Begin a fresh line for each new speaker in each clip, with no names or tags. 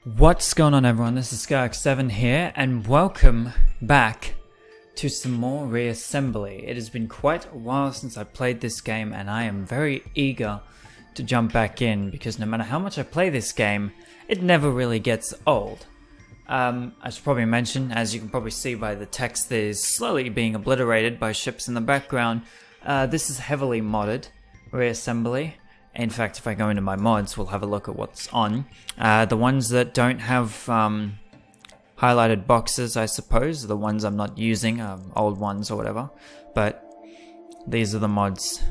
What's going on, everyone? This is Skyx7 here, and welcome back to some more Reassembly. It has been quite a while since I played this game, and I am very eager to jump back in, because no matter how much I play this game, it never really gets old. I should probably mention, as you can probably see by the text that is slowly being obliterated by ships in the background, this is heavily modded Reassembly. In fact, if I go into my mods, we'll have a look at what's on. The ones that don't have highlighted boxes, I suppose, are the ones I'm not using, old ones or whatever. But these are the mods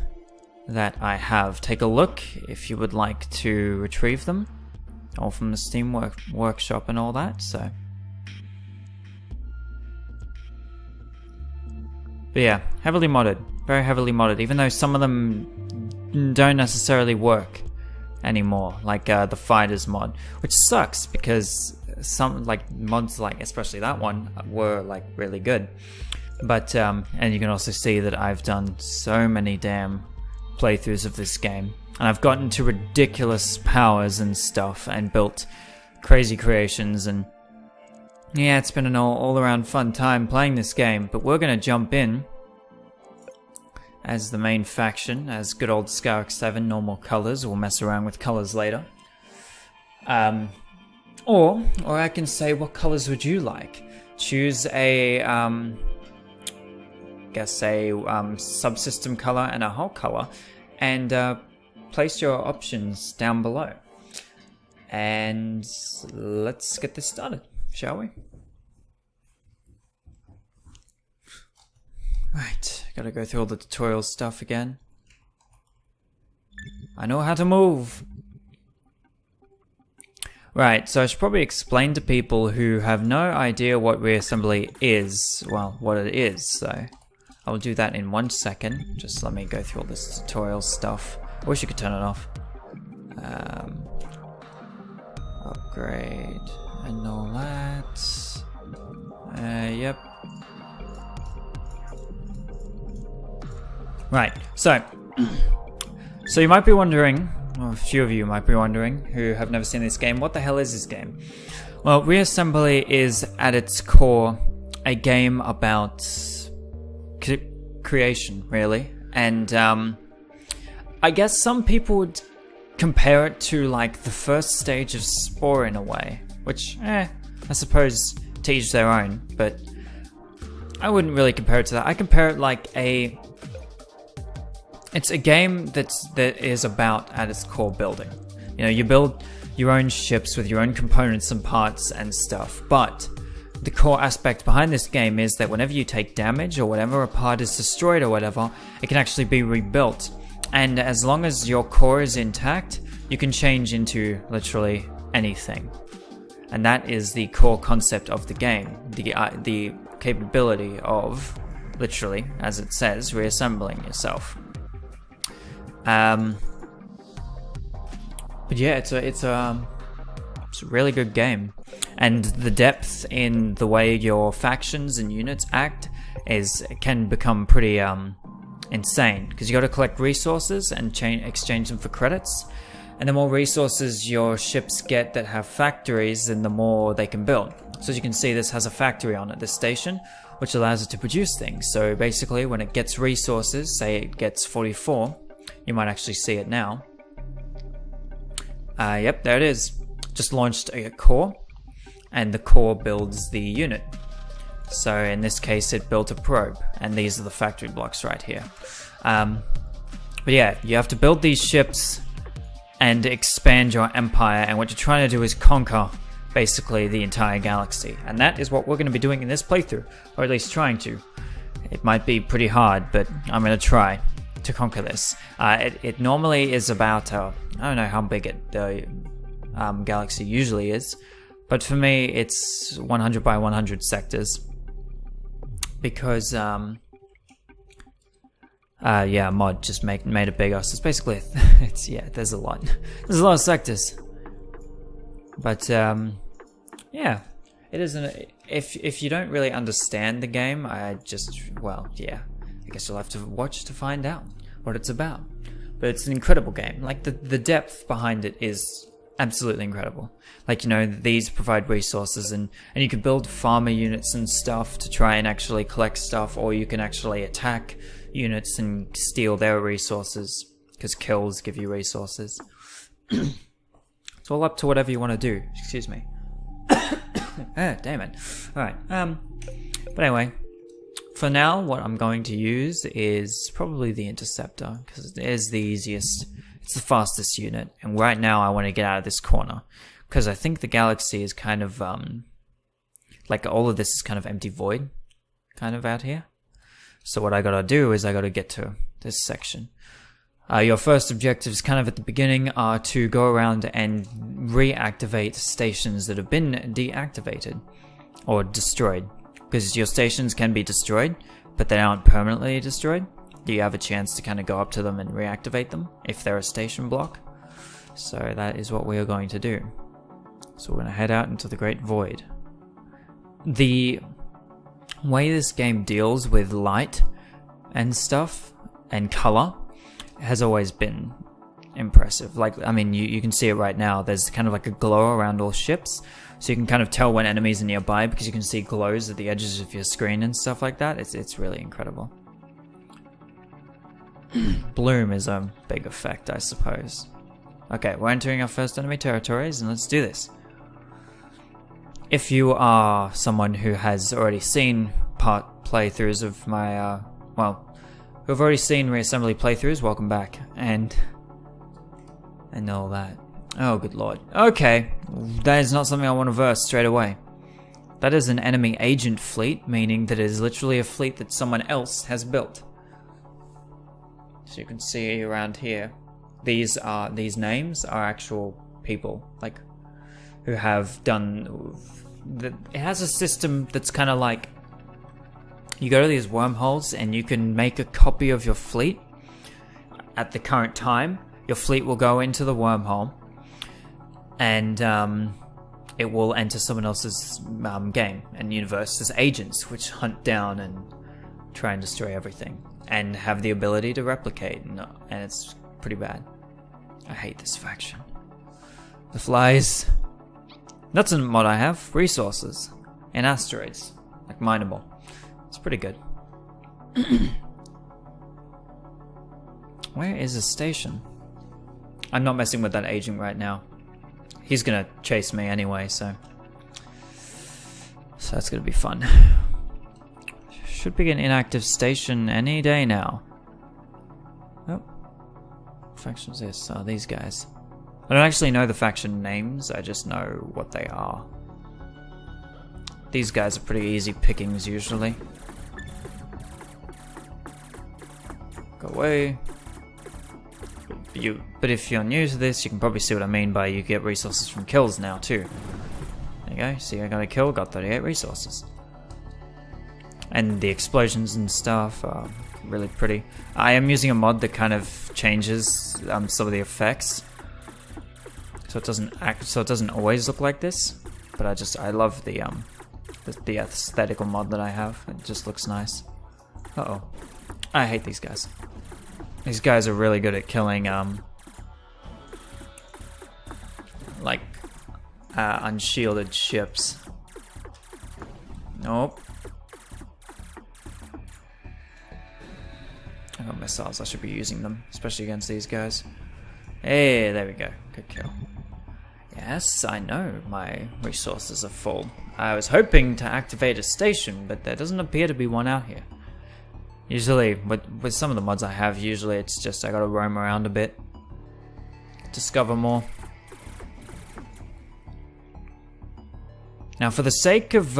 that I have. Take a look if you would like to retrieve them, all from the Steam workshop and all that. So, but yeah, heavily modded, very heavily modded. Even though some of them don't necessarily work anymore, like the fighters mod, which sucks because some mods like especially that one were like really good. But and you can also see that I've done so many damn playthroughs of this game, and I've gotten to ridiculous powers and stuff and built crazy creations, and yeah, it's been an all around fun time playing this game. But we're gonna jump in as the main faction, as good old Skyx7, normal colors. We'll mess around with colors later. Or I can say, what colors would you like? Choose a, subsystem color and a whole color, and place your options down below. And let's get this started, shall we? Right, gotta go through all the tutorial stuff again. I know how to move! Right, so I should probably explain to people who have no idea what Reassembly is, well, what it is, so I will do that in 1 second. Just let me go through all this tutorial stuff. I wish you could turn it off. Upgrade and all that. Yep. Right, so you might be wondering, or a few of you might be wondering, who have never seen this game, what the hell is this game? Well, Reassembly is at its core a game about creation, really, and I guess some people would compare it to like the first stage of Spore in a way, which, I suppose to each their own, but I wouldn't really compare it to that. I compare it like it's a game that is about, at its core, building. You know, you build your own ships with your own components and parts and stuff, but the core aspect behind this game is that whenever you take damage or whenever a part is destroyed or whatever, it can actually be rebuilt. And as long as your core is intact, you can change into literally anything. And that is the core concept of the game, the capability of, literally, as it says, reassembling yourself. But yeah, it's a really good game, and the depth in the way your factions and units act can become pretty insane, because you got to collect resources and exchange them for credits, and the more resources your ships get that have factories, then the more they can build. So as you can see, this has a factory on it, this station, which allows it to produce things. So basically, when it gets resources, say it gets 44. You might actually see it now. Yep, there it is. Just launched a core, and the core builds the unit. So in this case, it built a probe, and these are the factory blocks right here. But yeah, you have to build these ships and expand your empire, and what you're trying to do is conquer basically the entire galaxy. And that is what we're going to be doing in this playthrough, or at least trying to. It might be pretty hard, but I'm going to try to conquer this. It normally is about, I don't know how big the galaxy usually is, but for me it's 100 by 100 sectors, because yeah, mod just made it bigger, so it's basically there's a lot of sectors, but yeah, it isn't. If you don't really understand the game, I guess you'll have to watch to find out what it's about. But it's an incredible game. Like, the depth behind it is absolutely incredible. Like, you know, these provide resources, and you can build farmer units and stuff to try and actually collect stuff, or you can actually attack units and steal their resources, because kills give you resources. It's all up to whatever you want to do. Excuse me. Ah, damn it. Alright, but anyway, for now, what I'm going to use is probably the Interceptor, because it is the easiest. It's the fastest unit, and right now I want to get out of this corner, because I think the galaxy is kind of, like all of this is kind of empty void, kind of out here. So what I gotta do is I gotta get to this section. Your first objectives kind of at the beginning are to go around and reactivate stations that have been deactivated or destroyed. Because your stations can be destroyed, but they aren't permanently destroyed. You have a chance to kind of go up to them and reactivate them if they're a station block. So that is what we are going to do. So we're going to head out into the Great Void. The way this game deals with light and stuff and color has always been impressive. Like, I mean, you can see it right now. There's kind of like a glow around all ships, so you can kind of tell when enemies are nearby because you can see glows at the edges of your screen and stuff like that. It's really incredible. Bloom is a big effect, I suppose. Okay, we're entering our first enemy territories, and let's do this. If you are someone who has already seen playthroughs of my, well, who have already seen reassembly playthroughs, welcome back, and all that. Oh, good lord. Okay, that is not something I want to verse straight away. That is an enemy agent fleet, meaning that it is literally a fleet that someone else has built. So you can see around here, these names are actual people, like, who have done. It has a system that's kind of like, you go to these wormholes and you can make a copy of your fleet. At the current time, your fleet will go into the wormhole, and it will enter someone else's game and universe as agents, which hunt down and try and destroy everything, and have the ability to replicate, and it's pretty bad. I hate this faction. The flies. That's a mod I have. Resources and asteroids, like mineable. It's pretty good. Where is the station? I'm not messing with that agent right now. He's gonna chase me anyway, so that's gonna be fun. Should be an inactive station any day now. Oh, what faction is this? Oh, these guys. I don't actually know the faction names, I just know what they are. These guys are pretty easy pickings usually. Go away. But if you're new to this, you can probably see what I mean by you get resources from kills now too. There you go, see, I got a kill, got 38 resources. And the explosions and stuff are really pretty. I am using a mod that kind of changes some of the effects, so it doesn't always look like this. But I love the aesthetical mod that I have. It just looks nice. Uh-oh. I hate these guys. These guys are really good at killing unshielded ships. Nope. I got missiles, I should be using them, especially against these guys. Hey, there we go. Good kill. Yes, I know my resources are full. I was hoping to activate a station, but there doesn't appear to be one out here. Usually, with some of the mods I have, usually it's just I gotta roam around a bit, discover more. Now, for the sake of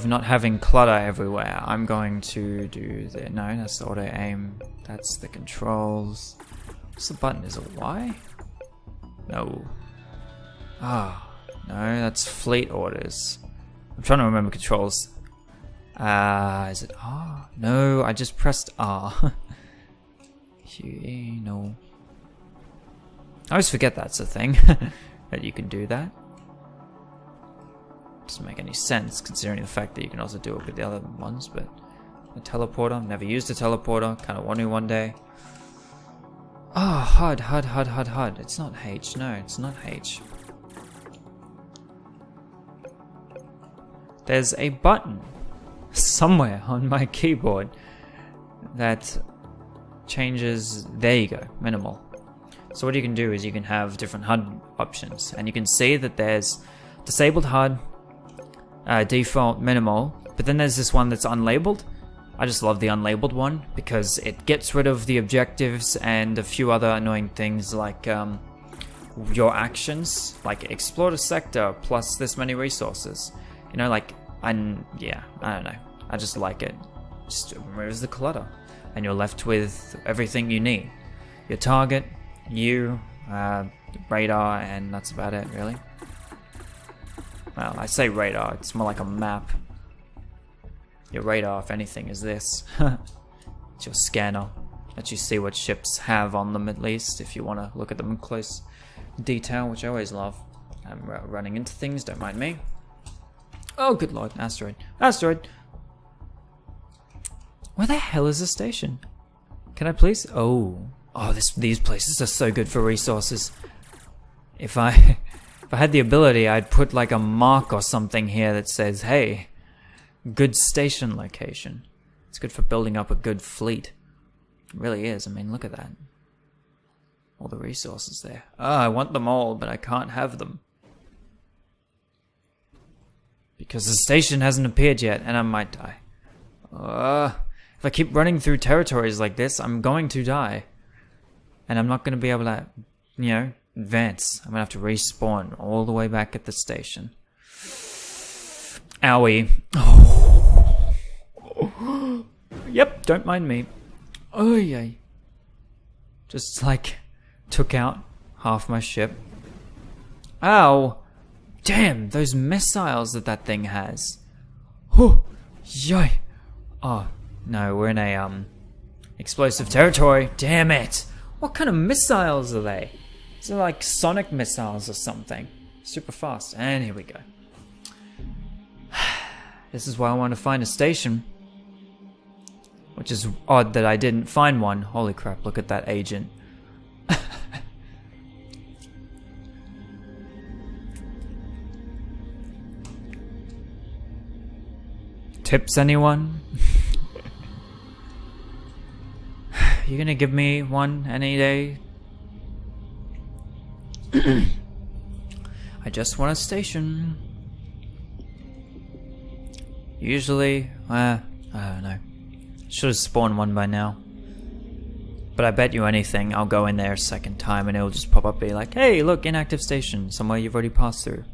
not having clutter everywhere, I'm going to do the no, that's the auto aim. That's the controls. What's the button? Is it Y? No. Ah, no, that's fleet orders. I'm trying to remember controls. Is it R? No, I just pressed R. No. I always forget that's a thing, that you can do that. Doesn't make any sense considering the fact that you can also do it with the other ones, but a teleporter, never used a teleporter, kind of want to one day. Oh, HUD. It's not H. No, it's not H. There's a button somewhere on my keyboard that changes. There you go, minimal. So what you can do is you can have different HUD options, and you can see that there's disabled HUD, default, minimal, but then there's this one that's unlabeled. I just love the unlabeled one because it gets rid of the objectives and a few other annoying things like your actions, like explore the sector plus this many resources. You know, like, yeah, I don't know. I just like it. Just removes the clutter, and you're left with everything you need. Your target, radar, and that's about it, really. Well, I say radar, it's more like a map. Your radar, if anything, is this. It's your scanner. Lets you see what ships have on them, at least, if you want to look at them in close detail, which I always love. I'm running into things, don't mind me. Oh, good lord, asteroid. Asteroid! Where the hell is the station? Can I please? Oh, these places are so good for resources. If I had the ability, I'd put like a mark or something here that says, hey, good station location. It's good for building up a good fleet. It really is. I mean, look at that. All the resources there. Oh, I want them all, but I can't have them. Because the station hasn't appeared yet, and I might die. If I keep running through territories like this, I'm going to die. And I'm not going to be able to, you know, advance. I'm going to have to respawn all the way back at the station. Owie. Oh. Yep, don't mind me. Oh, yay. Just, like, took out half my ship. Ow. Damn, those missiles that thing has. Oh, yay. Oh, no, we're in a, explosive territory. Damn it. What kind of missiles are they? These are like sonic missiles or something. Super fast. And here we go. This is why I want to find a station. Which is odd that I didn't find one. Holy crap, look at that agent. Tips, anyone? You gonna give me one any day? I just want a station. Usually, I don't know. Should have spawned one by now. But I bet you anything, I'll go in there a second time and it'll just pop up, be like, hey, look, inactive station, somewhere you've already passed through.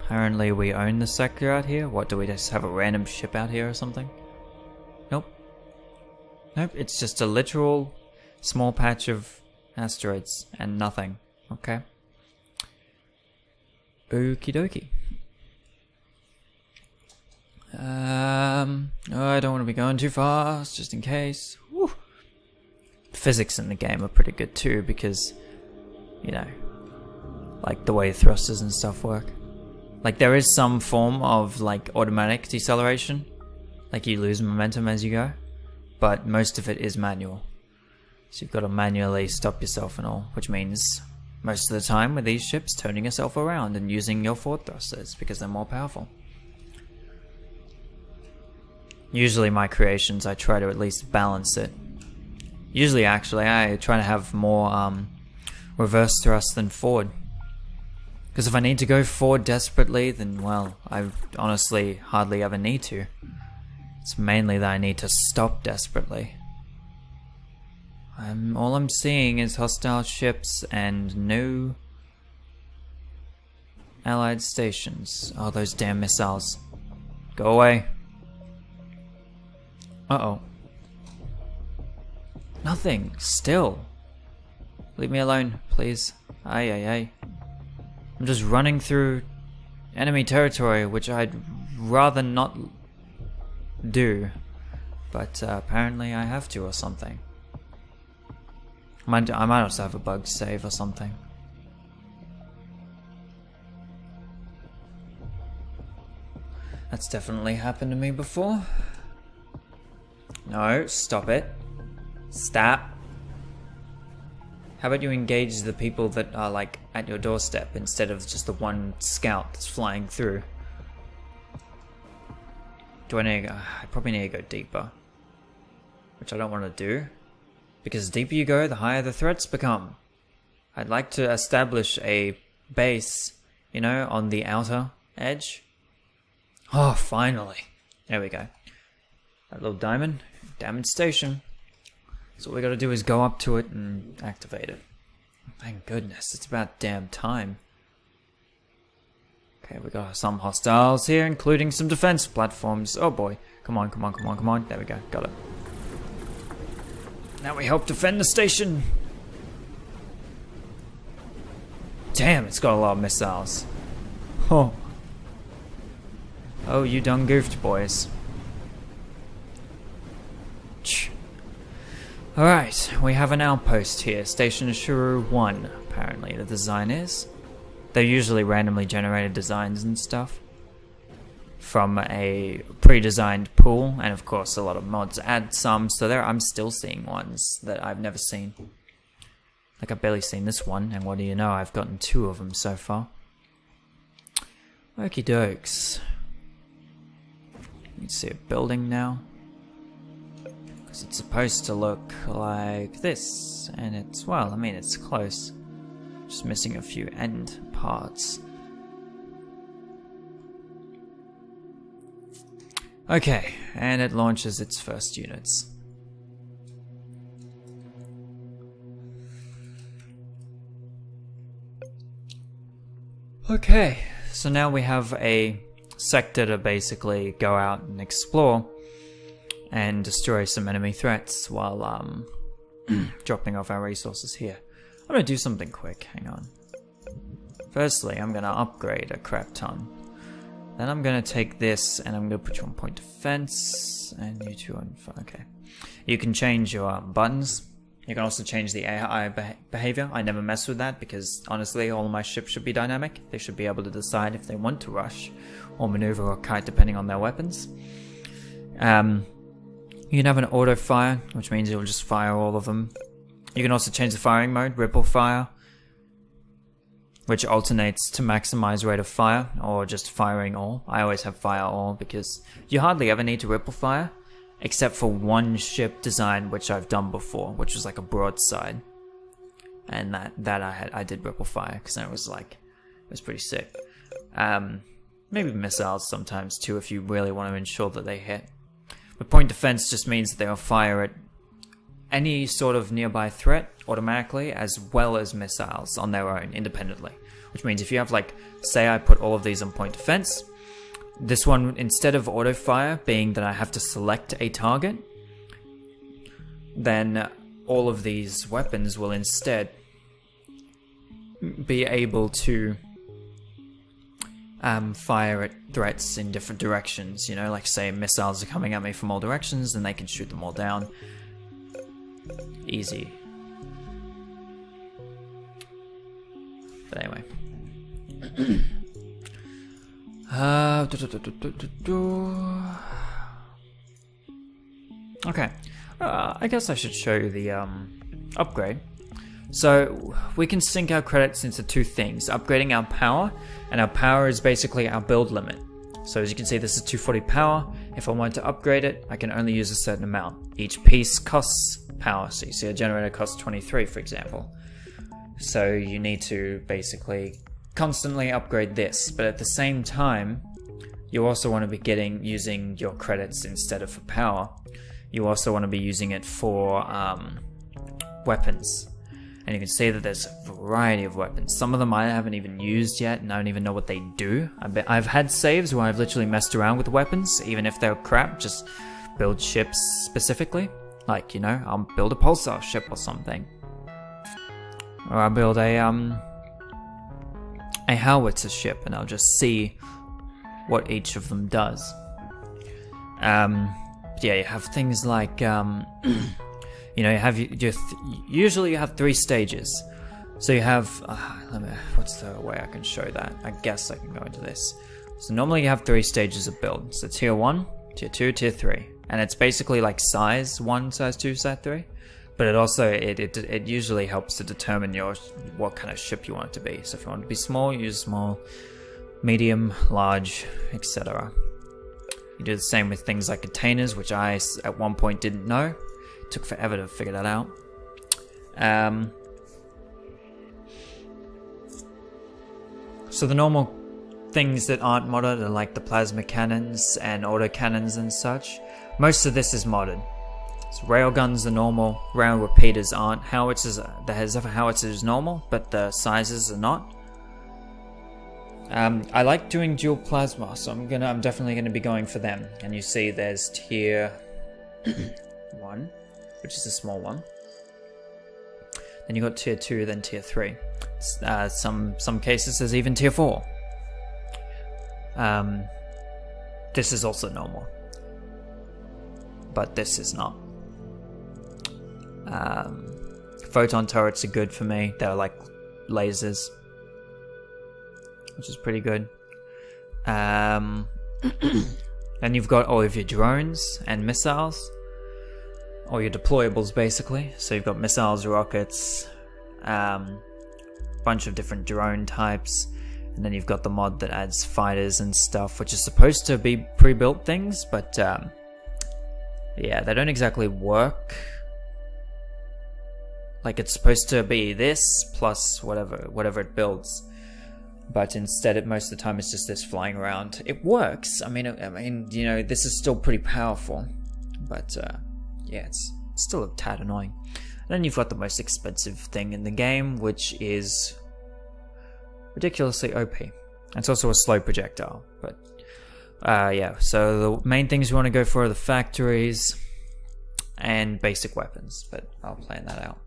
Apparently we own the sector out here. What, do we just have a random ship out here or something? Nope. Nope, it's just a literal small patch of asteroids and nothing. Okay. Okie dokie. I don't want to be going too fast, just in case. Woo. Physics in the game are pretty good too, because, you know, like the way thrusters and stuff work. Like there is some form of like automatic deceleration, like you lose momentum as you go, but most of it is manual. So you've got to manually stop yourself and all, which means most of the time with these ships turning yourself around and using your forward thrusters because they're more powerful. Usually my creations, I try to at least balance it. Usually actually I try to have more reverse thrust than forward. Because if I need to go forward desperately, then well, I honestly hardly ever need to. It's mainly that I need to stop desperately. All I'm seeing is hostile ships and no allied stations. Oh, those damn missiles. Go away. Uh-oh. Nothing. Still. Leave me alone, please. Aye, aye, aye. I'm just running through enemy territory, which I'd rather not do. But apparently I have to or something. I might also have a bug save or something. That's definitely happened to me before. No, stop it. Stop. How about you engage the people that are like at your doorstep instead of just the one scout that's flying through? Do I need to go? I probably need to go deeper. Which I don't want to do. Because the deeper you go, the higher the threats become. I'd like to establish a base, you know, on the outer edge. Oh, finally. There we go. That little diamond station. So what we gotta do is go up to it and activate it. Thank goodness, it's about damn time. Okay, we got some hostiles here, including some defense platforms. Oh boy. Come on, come on, come on, come on. There we go, got it. Now we help defend the station. Damn, it's got a lot of missiles. Oh. Oh, you done goofed, boys. Alright, we have an outpost here, Station Shuru 1, apparently the design is. They're usually randomly generated designs and stuff from a pre-designed pool, and of course a lot of mods add some, so I'm still seeing ones that I've never seen. Like I've barely seen this one, and what do you know, I've gotten 2 of them so far. Okie dokes. You can see a building now. Because it's supposed to look like this, and it's, well, I mean, it's close. Just missing a few end parts. Okay, and it launches its first units. Okay, so now we have a sector to basically go out and explore and destroy some enemy threats while dropping off our resources here. I'm gonna do something quick, hang on. Firstly, I'm gonna upgrade a crap ton. Then I'm gonna take this and I'm gonna put you on point defense, and you two on, okay. You can change your buttons. You can also change the AI behavior. I never mess with that because honestly, all of my ships should be dynamic. They should be able to decide if they want to rush or maneuver or kite depending on their weapons. You can have an auto fire, which means you'll just fire all of them. You can also change the firing mode, ripple fire, which alternates to maximize rate of fire, or just firing all. I always have fire all because you hardly ever need to ripple fire, except for one ship design which I've done before, which was like a broadside. And I did ripple fire because it was pretty sick. Maybe missiles sometimes too if you really want to ensure that they hit. But point defense just means that they'll fire at any sort of nearby threat automatically, as well as missiles on their own, independently. Which means if you have, like, say I put all of these on point defense, this one, instead of auto fire being that I have to select a target, then all of these weapons will instead be able to fire at threats in different directions, you know, like say missiles are coming at me from all directions and they can shoot them all down. Easy. But anyway. Okay. I guess I should show you the upgrade. So we can sync our credits into 2 things, upgrading our power, and our power is basically our build limit. So as you can see, this is 240 power. If I want to upgrade it, I can only use a certain amount. Each piece costs power, so you see a generator costs 23, for example. So you need to basically constantly upgrade this, but at the same time, you also want to be using your credits instead of for power. You also want to be using it for weapons. And you can see that there's a variety of weapons. Some of them I haven't even used yet, and I don't even know what they do. I've had saves where I've literally messed around with weapons, even if they're crap, just build ships specifically. Like, you know, I'll build a pulsar ship or something. Or I'll build a howitzer ship, and I'll just see what each of them does. Yeah, you have things like, you know, you have usually you have 3 stages. So you have, what's the way I can show that? I guess I can go into this. So normally you have 3 stages of build. So tier 1, tier 2, tier 3. and it's basically like size 1, size 2, size 3. But it also it usually helps to determine what kind of ship you want it to be. So if you want it to be small, use small, medium, large, etc. You do the same with things like containers, which I at one point didn't know. It took forever to figure that out. So the normal things that aren't modded are like the plasma cannons and autocannons and such. Most of this is modded. So railguns are normal, rail repeaters aren't. Howitzers, the howitzer is normal, but the sizes are not. I like doing dual plasma, so I'm definitely gonna be going for them. And you see there's tier 1, which is a small one. Then you got tier 2, then tier 3. Some cases there's even tier 4. This is also normal, but this is not. Photon turrets are good for me. They're like lasers, which is pretty good. Then you've got all of your drones and missiles, or your deployables basically. So you've got missiles, rockets, bunch of different drone types, and then you've got the mod that adds fighters and stuff, which is supposed to be pre-built things, but yeah, they don't exactly work. Like it's supposed to be this plus whatever it builds, but instead most of the time it's just this flying around. It works. I mean, you know, this is still pretty powerful, but yeah, it's still a tad annoying. And then you've got the most expensive thing in the game, which is ridiculously OP. It's also a slow projectile, but yeah. So the main things you want to go for are the factories and basic weapons, but I'll plan that out.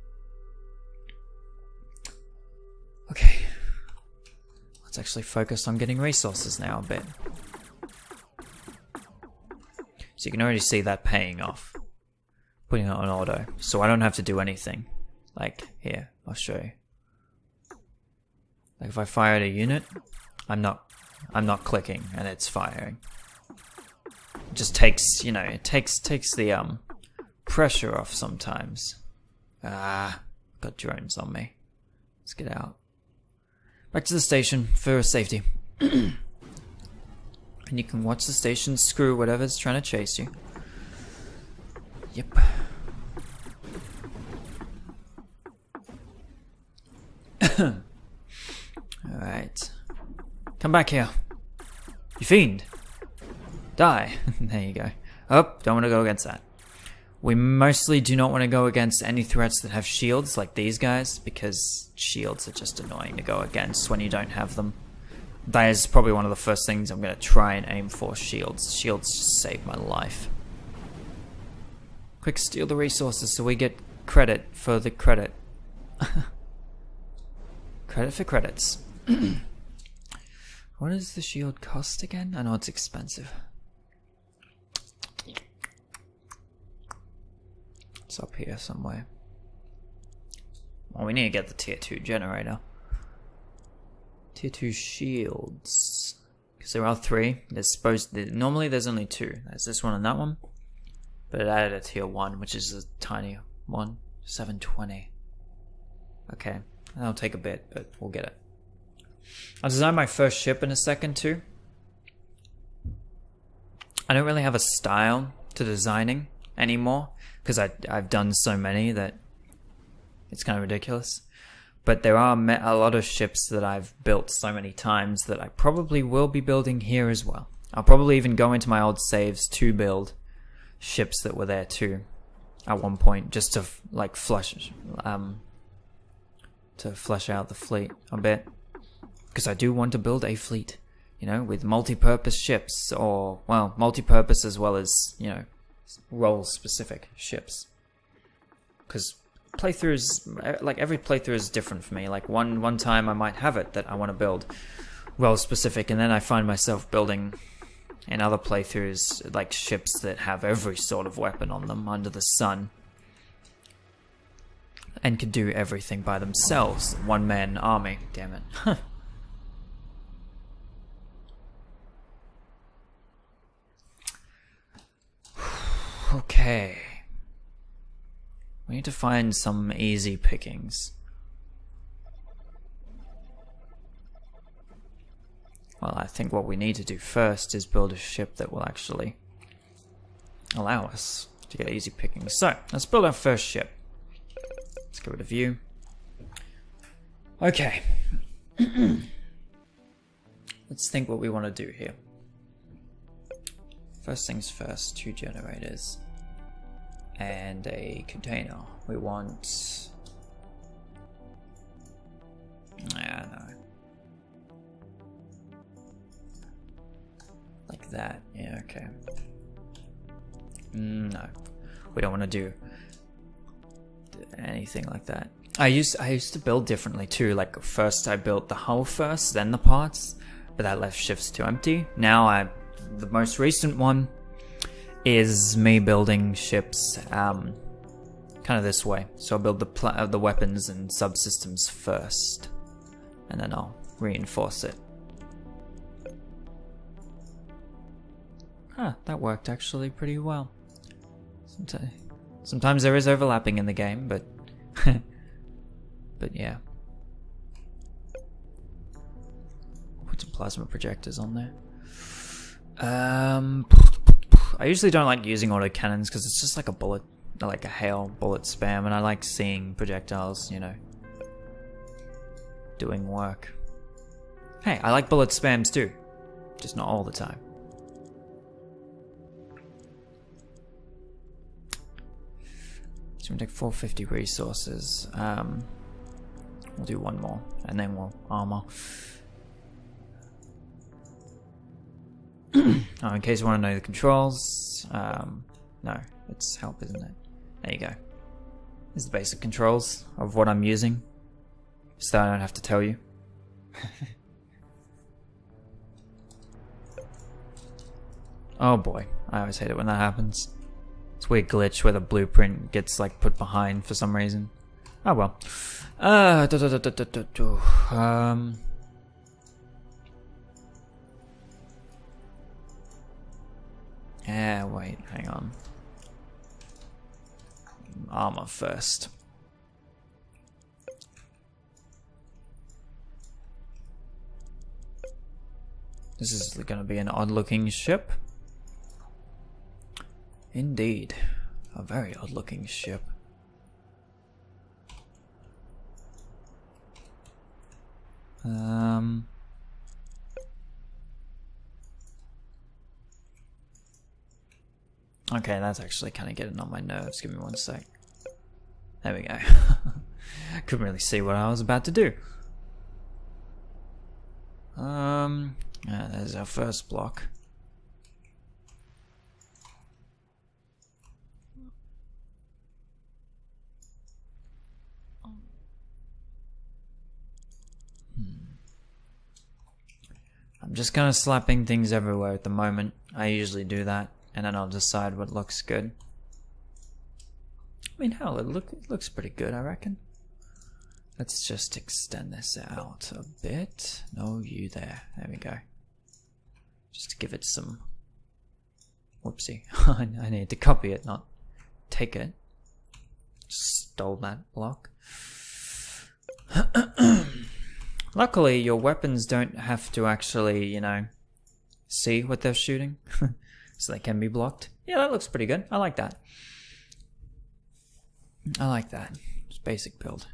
Okay, let's actually focus on getting resources now a bit. So you can already see that paying off. Putting it on auto, so I don't have to do anything. Like here, I'll show you. Like if I fire at a unit, I'm not clicking and it's firing. It just takes, you know, it takes the pressure off sometimes. Got drones on me. Let's get out. Back to the station for safety. And you can watch the station screw whatever's trying to chase you. Yep. Alright. Come back here. You fiend. Die. There you go. Oh, don't want to go against that. We mostly do not want to go against any threats that have shields like these guys, because shields are just annoying to go against when you don't have them. That is probably one of the first things I'm going to try and aim for, shields. Shields just save my life. Quick, steal the resources so we get credit for the credit. Credit for credits. What does the shield cost again? I know it's expensive. It's up here somewhere. Well, we need to get the tier 2 generator. Tier 2 shields. Because there are 3. Normally there's only 2. There's this one and that one. But it added a tier 1, which is a tiny one. 720. Okay. That'll take a bit, but we'll get it. I'll design my first ship in a second too. I don't really have a style to designing anymore, because I've done so many that it's kind of ridiculous. But there are a lot of ships that I've built so many times that I probably will be building here as well. I'll probably even go into my old saves to build ships that were there too at one point, just to like flesh out the fleet a bit, because I do want to build a fleet, you know, with multi-purpose ships, or well, multi-purpose as well as, you know, role-specific ships. Because playthroughs, like every playthrough is different for me. Like one time I might have it that I want to build role-specific, and then I find myself building in other playthroughs like ships that have every sort of weapon on them under the sun, and can do everything by themselves. One-man army, damn it. find some easy pickings. Well, I think what we need to do first is build a ship that will actually allow us to get easy pickings. So, let's build our first ship. Let's go to view. Okay. Let's think what we want to do here. First things first, 2 generators and a container. We want... no. Like that, yeah, okay. No, we don't want to do anything like that. I used to build differently too. Like first I built the hull first, then the parts, but that left shifts too empty. Now the most recent one is me building ships kind of this way. So I'll build the weapons and subsystems first, and then I'll reinforce it. Huh, that worked actually pretty well. Sometimes there is overlapping in the game, but but yeah. Put some plasma projectors on there. I usually don't like using autocannons because it's just like a bullet, like a hail bullet spam, and I like seeing projectiles, you know, doing work. Hey, I like bullet spams too, just not all the time. So we take 450 resources. We'll do one more, and then we'll armor. Oh, in case you want to know the controls, no, it's help, isn't it? There you go. This is the basic controls of what I'm using, so I don't have to tell you. Oh boy, I always hate it when that happens. It's a weird glitch where the blueprint gets like put behind for some reason. Oh well. Yeah, wait, hang on. Armor first. This is going to be an odd-looking ship. Indeed, a very odd-looking ship. Okay, that's actually kind of getting on my nerves. Give me one sec. There we go. Couldn't really see what I was about to do. There's our first block. I'm just kind of slapping things everywhere at the moment. I usually do that, and then I'll decide what looks good. I mean, hell, it looks pretty good, I reckon. Let's just extend this out a bit. No, you there. There we go. Just to give it some... Whoopsie. I need to copy it, not take it. Just stole that block. Luckily, your weapons don't have to actually, you know, see what they're shooting. So they can be blocked. Yeah, that looks pretty good. I like that. I like that. Just basic build.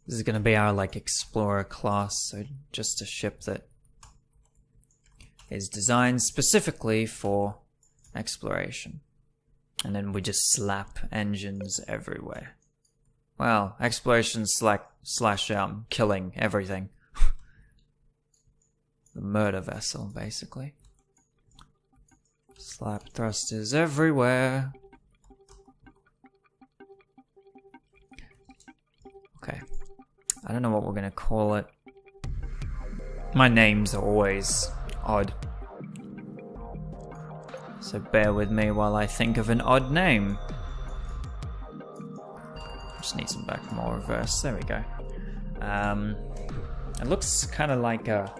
This is going to be our, like, Explorer class. So just a ship that is designed specifically for exploration. And then we just slap engines everywhere. Well, exploration slash killing everything. The murder vessel, basically. Slap thrusters everywhere. Okay. I don't know what we're gonna call it. My names are always odd. So bear with me while I think of an odd name. Just need some back more reverse. There we go. It looks kind of like a...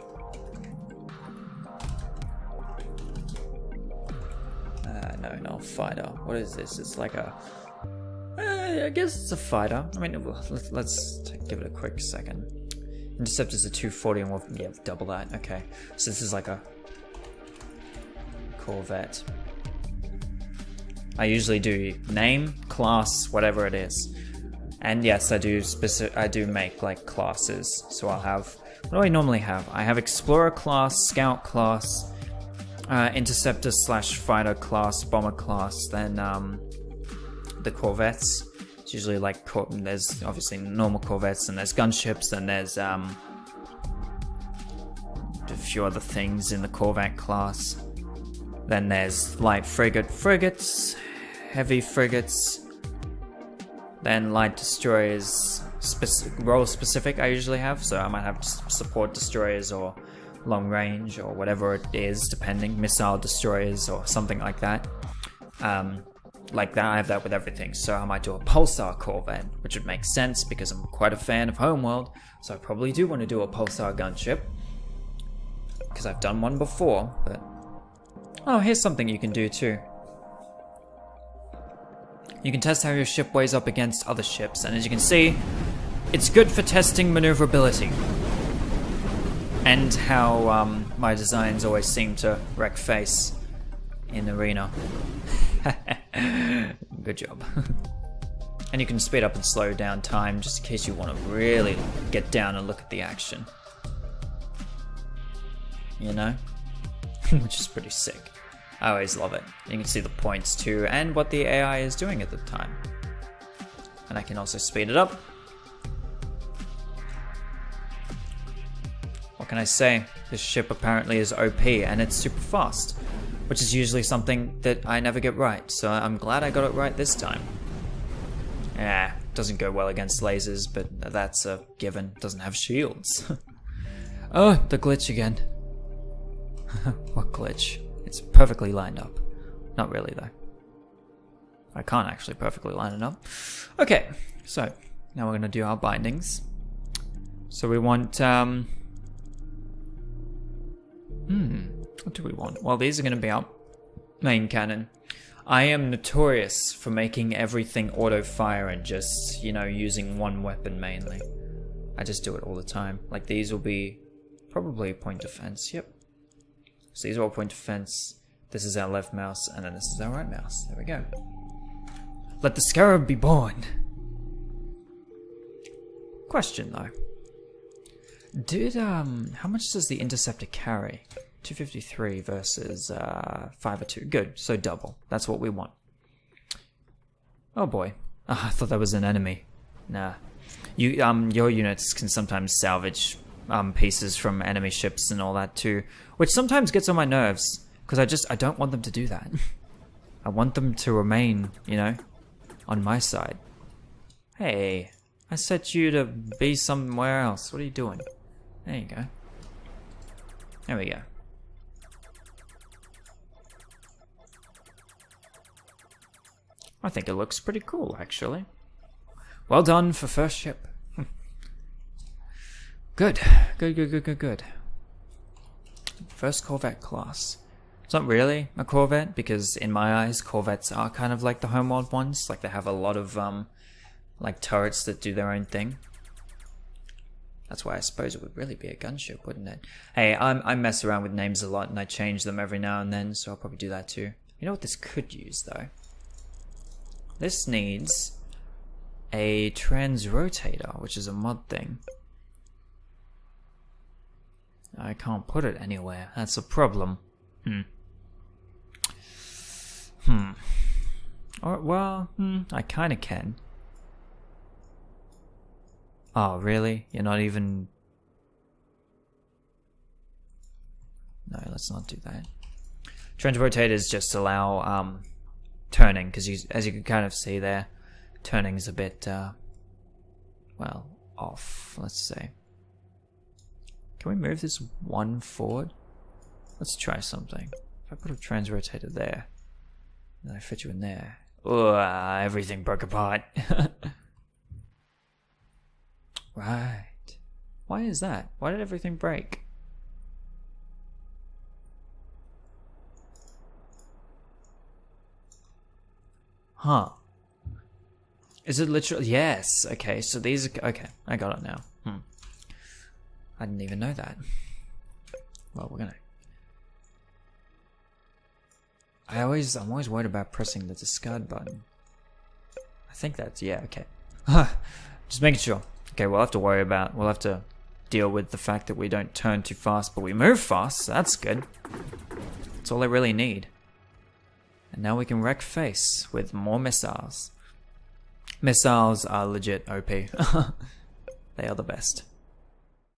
no, not fighter. What is this? It's like a I guess it's a fighter. I mean, let's give it a quick second. Interceptors are 240 and we'll double that. Okay, so this is like a Corvette. I usually do name, class, whatever it is. And yes, I do make like classes. So I'll have, what do I normally have? I have Explorer class, Scout class, Interceptor / Fighter class, Bomber class, then the Corvettes. It's usually like, there's obviously normal Corvettes, and there's gunships, and there's a few other things in the Corvette class. Then there's light frigates, heavy frigates, then light destroyers, role specific I usually have, so I might have support destroyers or long range or whatever it is, depending, missile destroyers or something like that. Like that, I have that with everything. So I might do a Pulsar Corvette, which would make sense because I'm quite a fan of Homeworld, so I probably do want to do a Pulsar gunship because I've done one before. But oh, here's something you can do too. You can test how your ship weighs up against other ships, and as you can see, it's good for testing maneuverability and how my designs always seem to wreck face in arena. Good job. And you can speed up and slow down time just in case you want to really get down and look at the action. You know? Which is pretty sick. I always love it. You can see the points too and what the AI is doing at the time. And I can also speed it up. What can I say? This ship apparently is OP and it's super fast, which is usually something that I never get right, so I'm glad I got it right this time. Yeah, doesn't go well against lasers, but that's a given. Doesn't have shields. Oh, the glitch again. What glitch? It's perfectly lined up. Not really though. I can't actually perfectly line it up. Okay, so now we're gonna do our bindings. So we want, what do we want? Well, these are going to be our main cannon. I am notorious for making everything auto-fire and just, you know, using one weapon mainly. I just do it all the time. Like, these will be probably point defense. Yep. So these are all point defense. This is our left mouse, and then this is our right mouse. There we go. Let the scarab be born. Question, though. How much does the Interceptor carry? 253 versus 502. Good, so double. That's what we want. Oh boy. I thought that was an enemy. Nah. Your units can sometimes salvage pieces from enemy ships and all that too, which sometimes gets on my nerves because I don't want them to do that. I want them to remain, you know, on my side. Hey, I set you to be somewhere else. What are you doing? There you go. There we go. I think it looks pretty cool, actually. Well done for first ship. Good. Good. First Corvette class. It's not really a Corvette, because in my eyes, Corvettes are kind of like the Homeworld ones. Like, they have a lot of, like, turrets that do their own thing. That's why I suppose it would really be a gunship, wouldn't it? Hey, I mess around with names a lot, and I change them every now and then, so I'll probably do that too. You know what this could use, though? This needs a transrotator, which is a mod thing. I can't put it anywhere. That's a problem. Or, well, I kind of can. Oh, really? You're not even... No, let's not do that. Transrotators just allow turning, because as you can kind of see there, turning is a bit, well, off, let's say. Can we move this one forward? Let's try something. If I put a transrotator there, and then I fit you in there. Ugh, everything broke apart. Right. Why is that? Why did everything break? Huh. Is it literally? Yes. Okay, so these are... Okay, I got it now. I didn't even know that. Well, we're gonna... I'm always worried about pressing the discard button. I think that's... Yeah, okay. Just making sure. Okay, we'll have to deal with the fact that we don't turn too fast, but we move fast, so that's good. That's all I really need. And now we can wreck face with more missiles. Missiles are legit OP. They are the best.